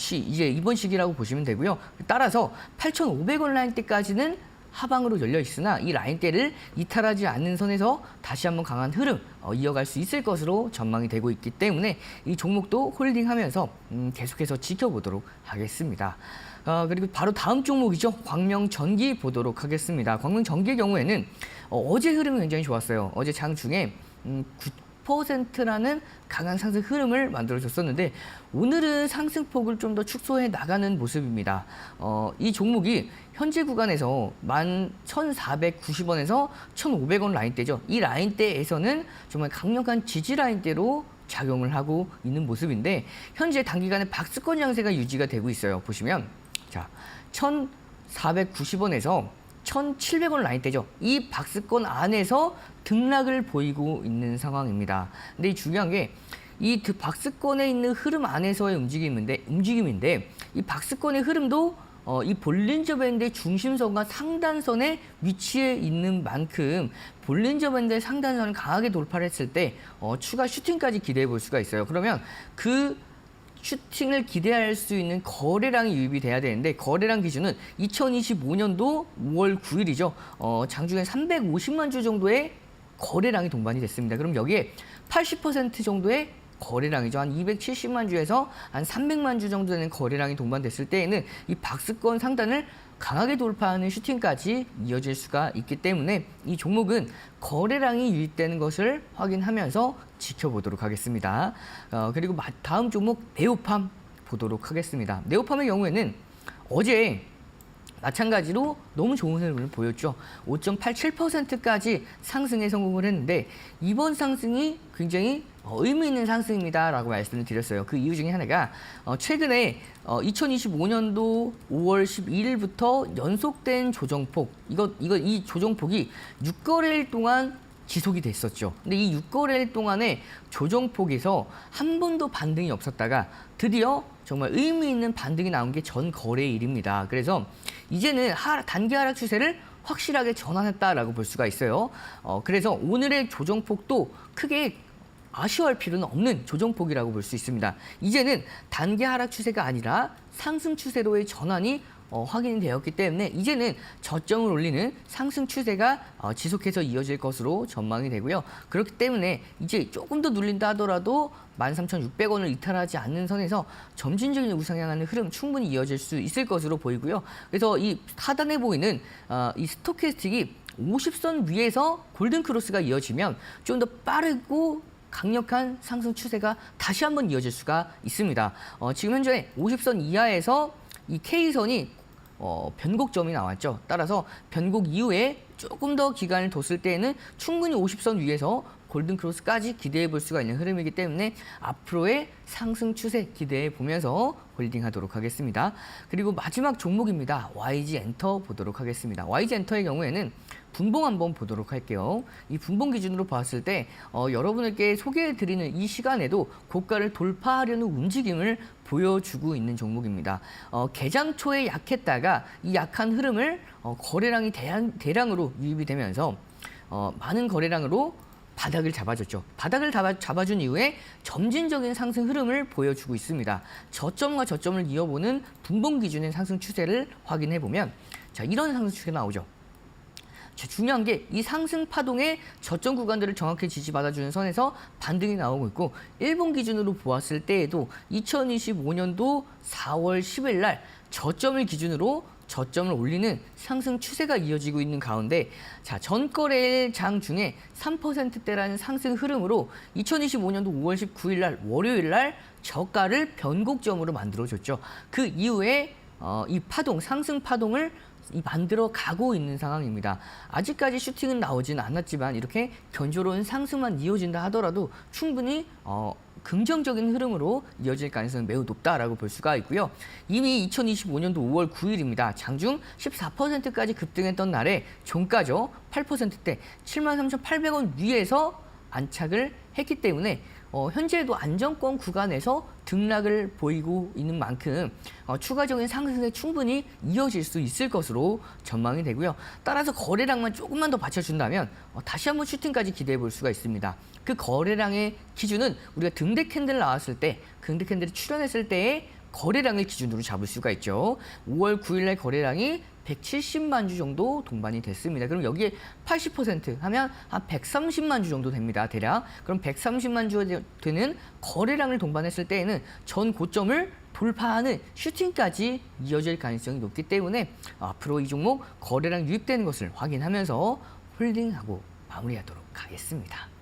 이제 이번 시기라고 보시면 되고요. 따라서 8,500원 라인대까지는 하방으로 열려 있으나 이 라인대를 이탈하지 않는 선에서 다시 한번 강한 흐름 이어갈 수 있을 것으로 전망이 되고 있기 때문에 이 종목도 홀딩하면서 계속해서 지켜보도록 하겠습니다. 그리고 바로 다음 종목이죠. 광명전기 보도록 하겠습니다. 광명전기의 경우에는 어제 흐름이 굉장히 좋았어요. 어제 장중에 9%라는 강한 상승 흐름을 만들어줬었는데 오늘은 상승폭을 좀 더 축소해 나가는 모습입니다. 이 종목이 현재 구간에서 11,490원에서 1,500원 라인대죠. 이 라인대에서는 정말 강력한 지지 라인대로 작용을 하고 있는 모습인데 현재 단기간에 박스권 양세가 유지가 되고 있어요. 보시면 자 1,490원에서 1,700원 라인대죠. 이 박스권 안에서 등락을 보이고 있는 상황입니다. 근데 이 중요한 게 이 박스권에 있는 흐름 안에서의 움직임인데 이 박스권의 흐름도 이 볼린저 밴드의 중심선과 상단선에 위치해 있는 만큼 볼린저 밴드의 상단선을 강하게 돌파를 했을 때 추가 슈팅까지 기대해 볼 수가 있어요. 그러면 그 슈팅을 기대할 수 있는 거래량이 유입이 돼야 되는데 거래량 기준은 2025년도 5월 9일이죠. 장중에 350만 주 정도의 거래량이 동반이 됐습니다. 그럼 여기에 80% 정도의 거래량이죠. 한 270만 주에서 한 300만 주 정도 되는 거래량이 동반됐을 때에는 이 박스권 상단을 강하게 돌파하는 슈팅까지 이어질 수가 있기 때문에 이 종목은 거래량이 유입되는 것을 확인하면서 지켜보도록 하겠습니다. 그리고 다음 종목 네오팜 보도록 하겠습니다. 네오팜의 경우에는 어제 마찬가지로 너무 좋은 흐름을 보였죠. 5.87%까지 상승에 성공을 했는데 이번 상승이 굉장히 의미 있는 상승입니다라고 말씀을 드렸어요. 그 이유 중에 하나가 최근에 2025년도 5월 12일부터 연속된 조정폭, 이 조정폭이 6거래일 동안 지속이 됐었죠. 근데 이 6거래일 동안에 조정폭에서 한 번도 반등이 없었다가 드디어 정말 의미 있는 반등이 나온 게 전 거래일입니다. 그래서 이제는 단기 하락 추세를 확실하게 전환했다라고 볼 수가 있어요. 그래서 오늘의 조정폭도 크게 아쉬워할 필요는 없는 조정폭이라고 볼 수 있습니다. 이제는 단기 하락 추세가 아니라 상승 추세로의 전환이 확인이 되었기 때문에 이제는 저점을 올리는 상승 추세가 지속해서 이어질 것으로 전망이 되고요. 그렇기 때문에 이제 조금 더 눌린다 하더라도 13,600원을 이탈하지 않는 선에서 점진적인 우상향하는 흐름 충분히 이어질 수 있을 것으로 보이고요. 그래서 이 하단에 보이는 이 스토캐스틱이 50선 위에서 골든 크로스가 이어지면 좀 더 빠르고 강력한 상승 추세가 다시 한번 이어질 수가 있습니다. 지금 현재 50선 이하에서 이 K선이 변곡점이 나왔죠. 따라서 변곡 이후에 조금 더 기간을 뒀을 때에는 충분히 50선 위에서 골든크로스까지 기대해 볼 수가 있는 흐름이기 때문에 앞으로의 상승 추세 기대해 보면서 홀딩하도록 하겠습니다. 그리고 마지막 종목입니다. YG엔터 보도록 하겠습니다. YG엔터의 경우에는 분봉 한번 보도록 할게요. 이 분봉 기준으로 봤을 때 여러분에게 소개해드리는 이 시간에도 고가를 돌파하려는 움직임을 보여주고 있는 종목입니다. 개장 초에 약했다가 이 약한 흐름을 거래량이 대량으로 유입이 되면서 많은 거래량으로 바닥을 잡아줬죠. 바닥을 잡아준 이후에 점진적인 상승 흐름을 보여주고 있습니다. 저점과 저점을 이어보는 분봉 기준의 상승 추세를 확인해 보면 자 이런 상승 추세가 나오죠. 중요한 게 이 상승 파동의 저점 구간들을 정확히 지지받아주는 선에서 반등이 나오고 있고 일본 기준으로 보았을 때에도 2025년도 4월 10일 날 저점을 기준으로 저점을 올리는 상승 추세가 이어지고 있는 가운데 자 전거래일 장 중에 3%대라는 상승 흐름으로 2025년도 5월 19일 날 월요일 날 저가를 변곡점으로 만들어줬죠. 그 이후에 이 파동 상승 파동을 만들어 가고 있는 상황입니다. 아직까지 슈팅은 나오진 않았지만 이렇게 견조로운 상승만 이어진다 하더라도 충분히 긍정적인 흐름으로 이어질 가능성은 매우 높다라고 볼 수가 있고요. 이미 2025년도 5월 9일입니다. 장중 14%까지 급등했던 날에 종가죠. 8%대 73,800원 위에서 안착을 했기 때문에 현재도 안정권 구간에서 등락을 보이고 있는 만큼 추가적인 상승에 충분히 이어질 수 있을 것으로 전망이 되고요. 따라서 거래량만 조금만 더 받쳐준다면 다시 한번 슈팅까지 기대해 볼 수가 있습니다. 그 거래량의 기준은 우리가 등대 캔들 나왔을 때, 등대 캔들이 출현했을 때의 거래량을 기준으로 잡을 수가 있죠. 5월 9일날 거래량이 170만 주 정도 동반이 됐습니다. 그럼 여기에 80% 하면 한 130만 주 정도 됩니다. 대략. 그럼 130만 주 되는 거래량을 동반했을 때에는 전 고점을 돌파하는 슈팅까지 이어질 가능성이 높기 때문에 앞으로 이 종목 거래량 유입되는 것을 확인하면서 홀딩하고 마무리하도록 하겠습니다.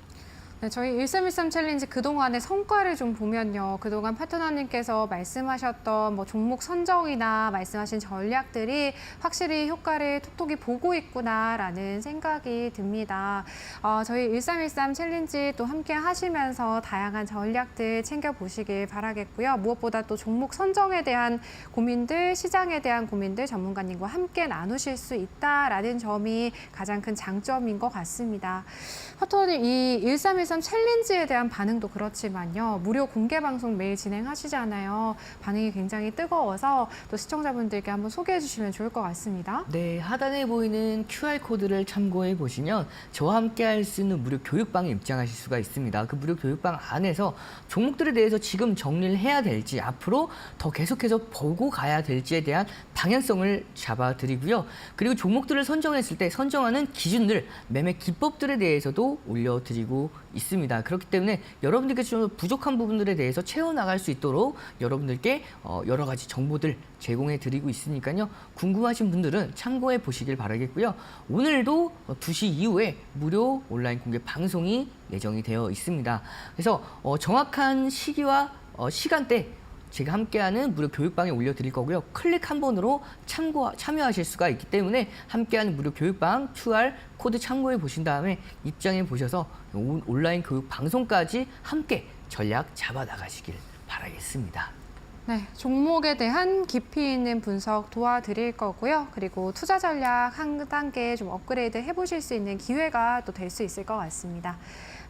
네, 저희 1313 챌린지 그동안의 성과를 좀 보면요. 그동안 파트너님께서 말씀하셨던 뭐 종목 선정이나 말씀하신 전략들이 확실히 효과를 톡톡히 보고 있구나라는 생각이 듭니다. 저희 1313 챌린지 또 함께 하시면서 다양한 전략들 챙겨보시길 바라겠고요. 무엇보다 또 종목 선정에 대한 고민들, 시장에 대한 고민들 전문가님과 함께 나누실 수 있다라는 점이 가장 큰 장점인 것 같습니다. 파트너님, 이 1313 챌린지에 대한 반응도 그렇지만요. 무료 공개 방송 매일 진행하시잖아요. 반응이 굉장히 뜨거워서 또 시청자분들께 한번 소개해 주시면 좋을 것 같습니다. 네, 하단에 보이는 QR코드를 참고해 보시면 저와 함께 할 수 있는 무료 교육방에 입장하실 수가 있습니다. 그 무료 교육방 안에서 종목들에 대해서 지금 정리를 해야 될지, 앞으로 더 계속해서 보고 가야 될지에 대한 방향성을 잡아드리고요. 그리고 종목들을 선정했을 때 선정하는 기준들, 매매 기법들에 대해서도 올려드리고 있습니다. 그렇기 때문에 여러분들께 좀 부족한 부분들에 대해서 채워나갈 수 있도록 여러분들께 여러 가지 정보들 제공해 드리고 있으니까요. 궁금하신 분들은 참고해 보시길 바라겠고요. 오늘도 2시 이후에 무료 온라인 공개 방송이 예정이 되어 있습니다. 그래서 정확한 시기와 시간대 제가 함께하는 무료 교육방에 올려드릴 거고요. 클릭 한 번으로 참여하실 수가 있기 때문에 함께하는 무료 교육방 QR 코드 참고해 보신 다음에 입장해 보셔서 온라인 교육 방송까지 함께 전략 잡아 나가시길 바라겠습니다. 네, 종목에 대한 깊이 있는 분석 도와드릴 거고요. 그리고 투자 전략 한 단계 좀 업그레이드 해보실 수 있는 기회가 또 될 수 있을 것 같습니다.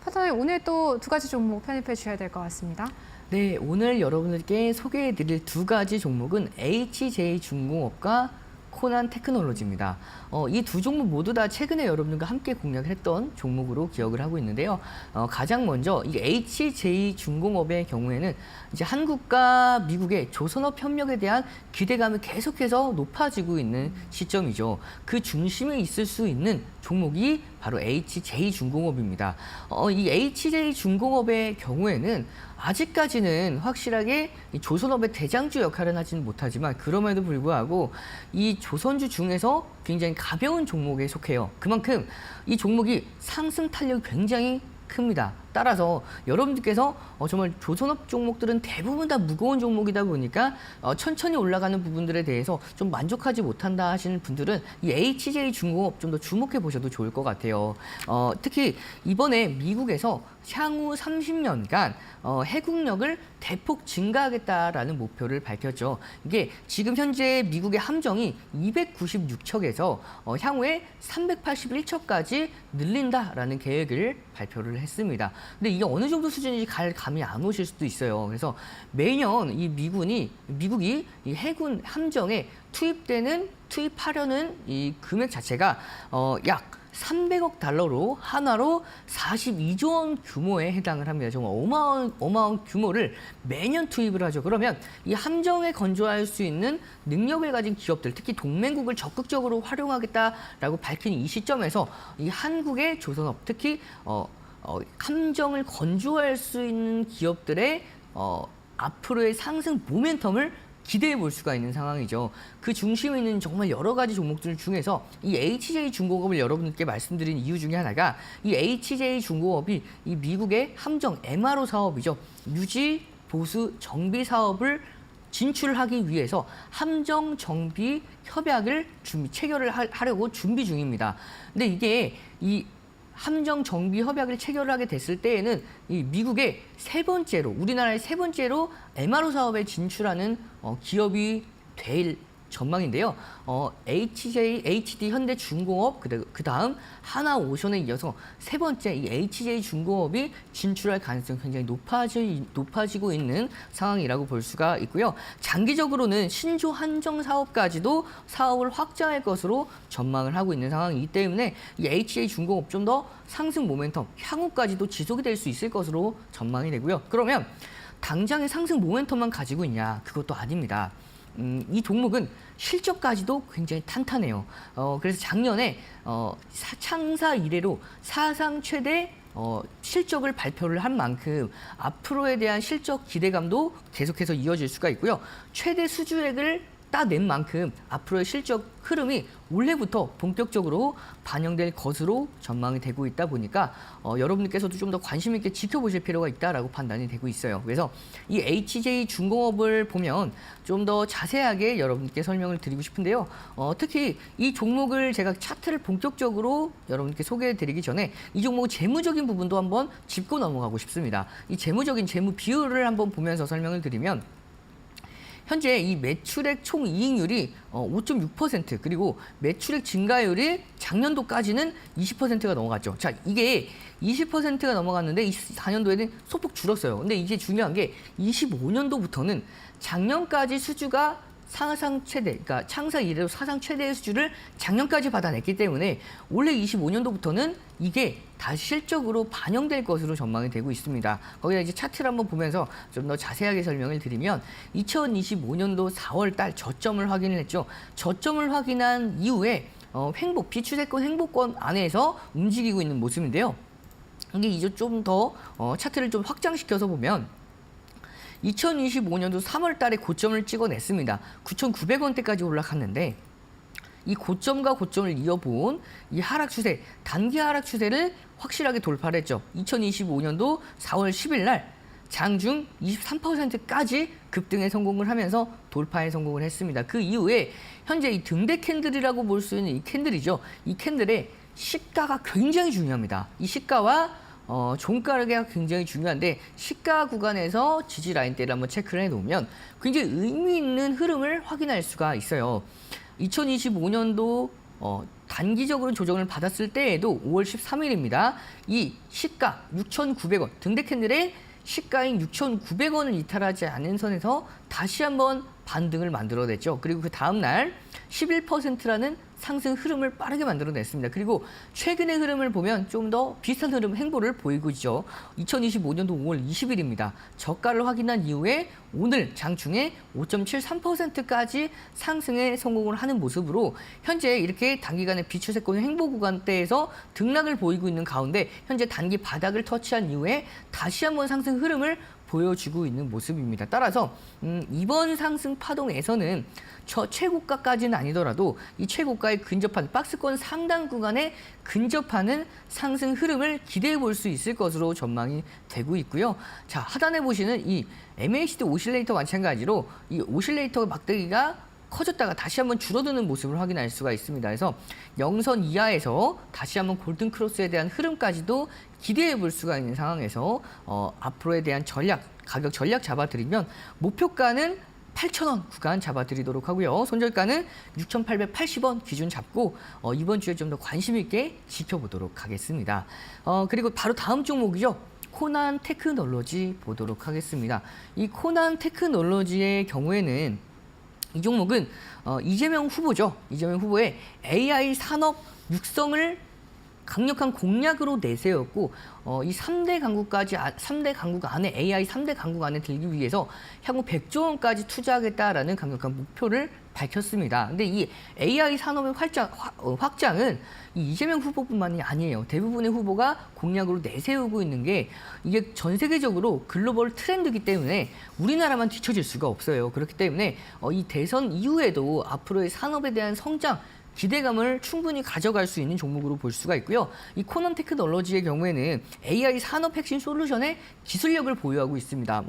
파트너님, 오늘 또 2가지 종목 편입해 주셔야 될 것 같습니다. 네, 오늘 여러분들께 소개해드릴 2가지 종목은 HJ중공업과 코난 테크놀로지입니다. 이 2 종목 모두 다 최근에 여러분들과 함께 공략을 했던 종목으로 기억을 하고 있는데요. 가장 먼저 이 HJ중공업의 경우에는 이제 한국과 미국의 조선업 협력에 대한 기대감이 계속해서 높아지고 있는 시점이죠. 그 중심에 있을 수 있는 종목이 바로 HJ중공업입니다. 이 HJ중공업의 경우에는 아직까지는 확실하게 이 조선업의 대장주 역할은 하지는 못하지만 그럼에도 불구하고 이 조선주 중에서 굉장히 가벼운 종목에 속해요. 그만큼 이 종목이 상승 탄력이 굉장히 큽니다. 따라서 여러분들께서 정말 조선업 종목들은 대부분 다 무거운 종목이다 보니까 천천히 올라가는 부분들에 대해서 좀 만족하지 못한다 하시는 분들은 이 HJ중공업 좀 더 주목해 보셔도 좋을 것 같아요. 특히 이번에 미국에서 향후 30년간 해군력을 대폭 증가하겠다라는 목표를 밝혔죠. 이게 지금 현재 미국의 함정이 296척에서 향후에 381척까지 늘린다라는 계획을 발표를 했습니다. 근데 이게 어느 정도 수준인지 감이 안 오실 수도 있어요. 그래서 매년 이 미국이 이 해군 함정에 투입하려는 이 금액 자체가 약 300억 달러로 한화로 42조 원 규모에 해당을 합니다. 정말 어마어마한 규모를 매년 투입을 하죠. 그러면 이 함정에 건조할 수 있는 능력을 가진 기업들, 특히 동맹국을 적극적으로 활용하겠다라고 밝힌 이 시점에서 이 한국의 조선업, 특히 함정을 건조할 수 있는 기업들의 앞으로의 상승 모멘텀을 기대해 볼 수가 있는 상황이죠. 그 중심에 있는 정말 여러 가지 종목들 중에서 이 HJ중공업을 여러분들께 말씀드린 이유 중에 하나가 이 HJ중공업이 이 미국의 함정 MRO 사업이죠. 유지, 보수, 정비 사업을 진출하기 위해서 함정 정비 협약을 체결을 하려고 준비 중입니다. 근데 이게 이 함정 정비 협약을 체결하게 됐을 때에는 이 미국의 우리나라의 세 번째로 MRO 사업에 진출하는 기업이 될 전망인데요. HD 현대중공업 그다음 하나오션에 이어서 세 번째 이 HJ중공업이 진출할 가능성이 굉장히 높아지고 있는 상황이라고 볼 수가 있고요. 장기적으로는 신조 한정 사업까지도 사업을 확장할 것으로 전망을 하고 있는 상황이기 때문에 이 HJ중공업 좀 더 상승 모멘텀 향후까지도 지속이 될 수 있을 것으로 전망이 되고요. 그러면 당장의 상승 모멘텀만 가지고 있냐? 그것도 아닙니다. 이 종목은 실적까지도 굉장히 탄탄해요. 그래서 작년에 창사 이래로 사상 최대 실적을 발표를 한 만큼 앞으로에 대한 실적 기대감도 계속해서 이어질 수가 있고요. 최대 수주액을 따낸 만큼 앞으로의 실적 흐름이 올해부터 본격적으로 반영될 것으로 전망이 되고 있다 보니까 여러분들께서도 좀 더 관심 있게 지켜보실 필요가 있다라고 판단이 되고 있어요. 그래서 이 HJ중공업을 보면 좀 더 자세하게 여러분께 설명을 드리고 싶은데요. 특히 이 종목을 제가 차트를 본격적으로 여러분께 소개해드리기 전에 이 종목 재무적인 부분도 한번 짚고 넘어가고 싶습니다. 이 재무 비율을 한번 보면서 설명을 드리면 현재 이 매출액 총이익률이 5.6% 그리고 매출액 증가율이 작년도까지는 20%가 넘어갔죠. 자, 이게 20%가 넘어갔는데 24년도에는 소폭 줄었어요. 근데 이게 중요한 게 25년도부터는 작년까지 수주가 사상 최대, 그러니까 창사 이래로 사상 최대의 수주를 작년까지 받아냈기 때문에 올해 25년도부터는 이게 다시 실적으로 반영될 것으로 전망이 되고 있습니다. 거기다 이제 차트를 한번 보면서 좀 더 자세하게 설명을 드리면 2025년도 4월 달 저점을 확인을 했죠. 저점을 확인한 이후에 비추세권 행보권 안에서 움직이고 있는 모습인데요. 이게 이제 좀 더 차트를 좀 확장시켜서 보면 2025년도 3월 달에 고점을 찍어냈습니다. 9,900원대까지 올라갔는데 이 고점과 고점을 이어본 이 하락 추세, 단기 하락 추세를 확실하게 돌파를 했죠. 2025년도 4월 10일 날 장중 23%까지 급등에 성공을 하면서 돌파에 성공을 했습니다. 그 이후에 현재 이 등대 캔들이라고 볼 수 있는 이 캔들이죠. 이 캔들의 시가가 굉장히 중요합니다. 이 시가와 종가가 굉장히 중요한데 시가 구간에서 지지 라인대를 한번 체크를 해놓으면 굉장히 의미 있는 흐름을 확인할 수가 있어요. 2025년도 단기적으로 조정을 받았을 때에도 5월 13일입니다. 이 시가 6,900원 등대 캔들의 시가인 6,900원을 이탈하지 않은 선에서 다시 한번 반등을 만들어냈죠. 그리고 그 다음 날 11%라는 상승 흐름을 빠르게 만들어냈습니다. 그리고 최근의 흐름을 보면 좀 더 비슷한 흐름 행보를 보이고 있죠. 2025년도 5월 20일입니다. 저가를 확인한 이후에 오늘 장중에 5.73%까지 상승에 성공을 하는 모습으로 현재 이렇게 단기간의 비추세권 행보 구간대에서 등락을 보이고 있는 가운데 현재 단기 바닥을 터치한 이후에 다시 한번 상승 흐름을 보여주고 있는 모습입니다. 따라서 이번 상승 파동에서는 최고가까지는 아니더라도 이 최고가에 근접한 박스권 상단 구간에 근접하는 상승 흐름을 기대해 볼 수 있을 것으로 전망이 되고 있고요. 자, 하단에 보시는 이 MACD 오실레이터 마찬가지로 이 오실레이터 막대기가 커졌다가 다시 한번 줄어드는 모습을 확인할 수가 있습니다. 그래서 영선 이하에서 다시 한번 골든 크로스에 대한 흐름까지도 기대해 볼 수가 있는 상황에서 앞으로에 대한 가격 전략 잡아드리면 목표가는 8,000원 구간 잡아드리도록 하고요. 손절가는 6,880원 기준 잡고 이번 주에 좀 더 관심 있게 지켜보도록 하겠습니다. 그리고 바로 다음 종목이죠. 코난 테크놀로지 보도록 하겠습니다. 이 코난 테크놀로지의 경우에는 이 종목은 이재명 후보죠. 이재명 후보의 AI 산업 육성을 강력한 공약으로 내세웠고 이 3대 강국 안에 AI 3대 강국 안에 들기 위해서 향후 100조 원까지 투자하겠다라는 강력한 목표를 밝혔습니다. 근데 이 AI 산업의 확장은 이 이재명 후보뿐만이 아니에요. 대부분의 후보가 공약으로 내세우고 있는 게 이게 전 세계적으로 글로벌 트렌드이기 때문에 우리나라만 뒤처질 수가 없어요. 그렇기 때문에 이 대선 이후에도 앞으로의 산업에 대한 성장 기대감을 충분히 가져갈 수 있는 종목으로 볼 수가 있고요. 이 코난 테크놀로지의 경우에는 AI 산업 핵심 솔루션의 기술력을 보유하고 있습니다.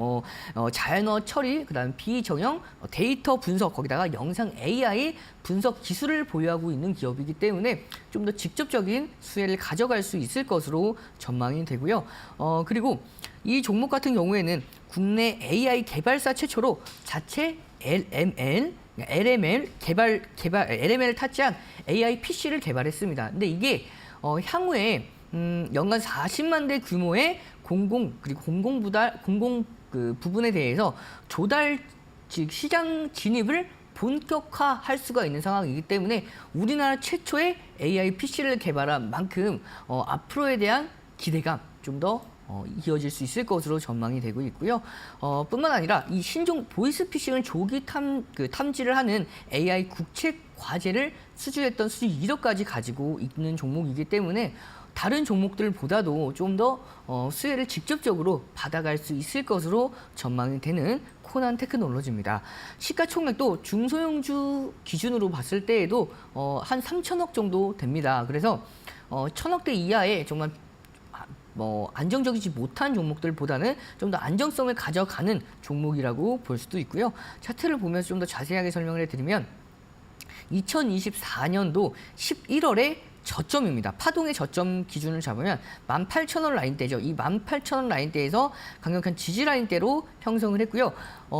자연어 처리, 그다음 비정형 데이터 분석, 거기다가 영상 AI 분석 기술을 보유하고 있는 기업이기 때문에 좀 더 직접적인 수혜를 가져갈 수 있을 것으로 전망이 되고요. 그리고 이 종목 같은 경우에는 국내 AI 개발사 최초로 자체 LML LML LML을 탑재한 AI PC를 개발했습니다. 근데 이게 향후에 연간 40만 대 규모의 공공 그 부분에 대해서 조달 즉 시장 진입을 본격화할 수가 있는 상황이기 때문에 우리나라 최초의 AI PC를 개발한 만큼 앞으로에 대한 기대감 좀 더 이어질 수 있을 것으로 전망이 되고 있고요. 뿐만 아니라 이 신종 보이스피싱을 조기 탐지를 하는 AI 국책 과제를 수주했던 수주 이력까지 가지고 있는 종목이기 때문에 다른 종목들보다도 좀 더 수혜를 직접적으로 받아갈 수 있을 것으로 전망이 되는 코난 테크놀로지입니다. 시가총액도 중소형주 기준으로 봤을 때에도 한 3천억 정도 됩니다. 그래서 1,000억대 이하의 정말 안정적이지 못한 종목들보다는 좀 더 안정성을 가져가는 종목이라고 볼 수도 있고요. 차트를 보면서 좀 더 자세하게 설명을 해드리면 2024년도 11월에 저점입니다. 파동의 저점 기준을 잡으면 18,000원 라인대죠. 이 18,000원 라인대에서 강력한 지지 라인대로 형성을 했고요.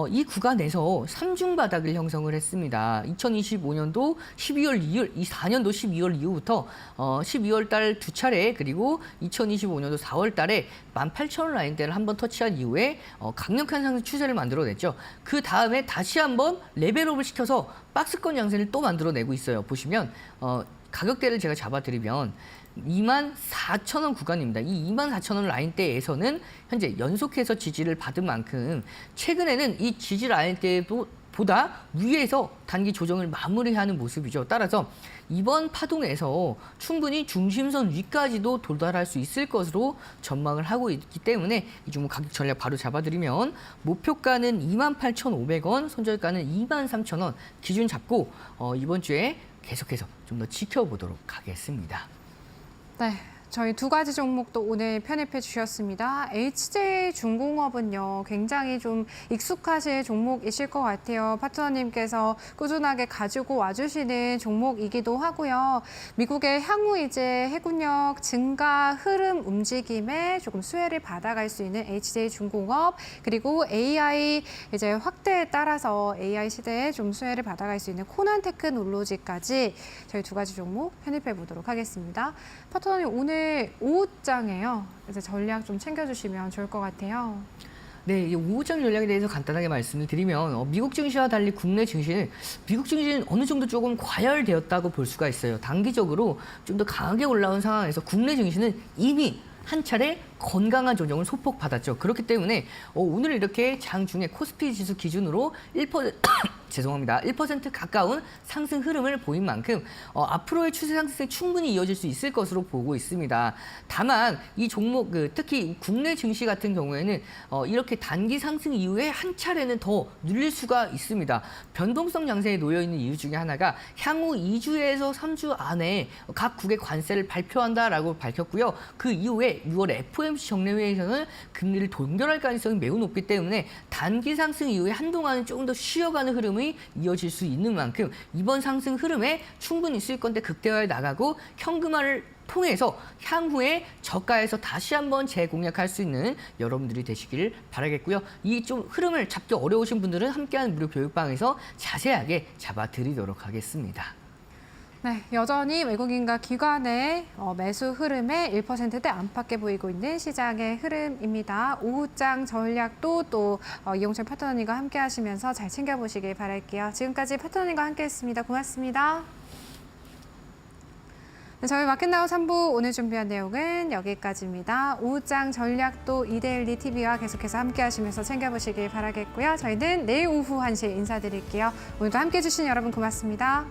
이 구간에서 3중 바닥을 형성을 했습니다. 2025년도 12월 이후, 4년도 12월 이후부터 12월 달 두 차례 그리고 2025년도 4월 달에 18,000원 라인대를 한번 터치한 이후에 강력한 상승 추세를 만들어냈죠. 그 다음에 다시 한번 레벨업을 시켜서 박스권 양세를 또 만들어내고 있어요. 보시면 가격대를 제가 잡아드리면 24,000원 구간입니다. 이 24,000원 라인대에서는 현재 연속해서 지지를 받은 만큼 최근에는 이 지지 라인대보다 위에서 단기 조정을 마무리하는 모습이죠. 따라서 이번 파동에서 충분히 중심선 위까지도 도달할 수 있을 것으로 전망을 하고 있기 때문에 이 종목 가격 전략 바로 잡아드리면 목표가는 28,500원, 손절가는 23,000원 기준 잡고 이번 주에 계속해서 좀 더 지켜보도록 하겠습니다. 네. 저희 두 가지 종목도 오늘 편입해 주셨습니다. HJ중공업은요, 굉장히 좀 익숙하실 종목이실 것 같아요. 파트너님께서 꾸준하게 가지고 와주시는 종목이기도 하고요. 미국의 향후 이제 해군력 증가 흐름 움직임에 조금 수혜를 받아갈 수 있는 HJ중공업, 그리고 AI 이제 확대에 따라서 AI 시대에 좀 수혜를 받아갈 수 있는 코난 테크놀로지까지 저희 두 가지 종목 편입해 보도록 하겠습니다. 파트너님 오늘 오후장에요. 그래서 전략 좀 챙겨주시면 좋을 것 같아요. 네, 이 오후장 전략에 대해서 간단하게 말씀을 드리면 미국 증시와 달리 국내 증시는 미국 증시는 어느 정도 조금 과열되었다고 볼 수가 있어요. 단기적으로 좀 더 강하게 올라온 상황에서 국내 증시는 이미 한 차례 건강한 조정을 소폭 받았죠. 그렇기 때문에 오늘 이렇게 장중에 코스피 지수 기준으로 1% 가까운 상승 흐름을 보인 만큼 앞으로의 추세 상승이 충분히 이어질 수 있을 것으로 보고 있습니다. 다만 이 종목 특히 국내 증시 같은 경우에는 이렇게 단기 상승 이후에 한 차례는 더 눌릴 수가 있습니다. 변동성 양세에 놓여 있는 이유 중에 하나가 향후 2주에서 3주 안에 각 국의 관세를 발표한다라고 밝혔고요. 그 이후에 6월 FOMC 정례회에서는 금리를 동결할 가능성이 매우 높기 때문에 단기 상승 이후에 한동안은 조금 더 쉬어가는 흐름이 이어질 수 있는 만큼 이번 상승 흐름에 충분히 수익권대 극대화해 나가고 현금화를 통해서 향후에 저가에서 다시 한번 재공략할 수 있는 여러분들이 되시기를 바라겠고요. 이 좀 흐름을 잡기 어려우신 분들은 함께하는 무료 교육방에서 자세하게 잡아드리도록 하겠습니다. 네, 여전히 외국인과 기관의 매수 흐름에 1%대 안팎에 보이고 있는 시장의 흐름입니다. 오후장 전략도 또 이용철 파트너님과 함께 하시면서 잘 챙겨보시길 바랄게요. 지금까지 파트너님과 함께했습니다. 고맙습니다. 네, 저희 마켓나우 3부 오늘 준비한 내용은 여기까지입니다. 오후장 전략도 이데일리 TV와 계속해서 함께 하시면서 챙겨보시길 바라겠고요. 저희는 내일 오후 1시에 인사드릴게요. 오늘도 함께해 주신 여러분 고맙습니다.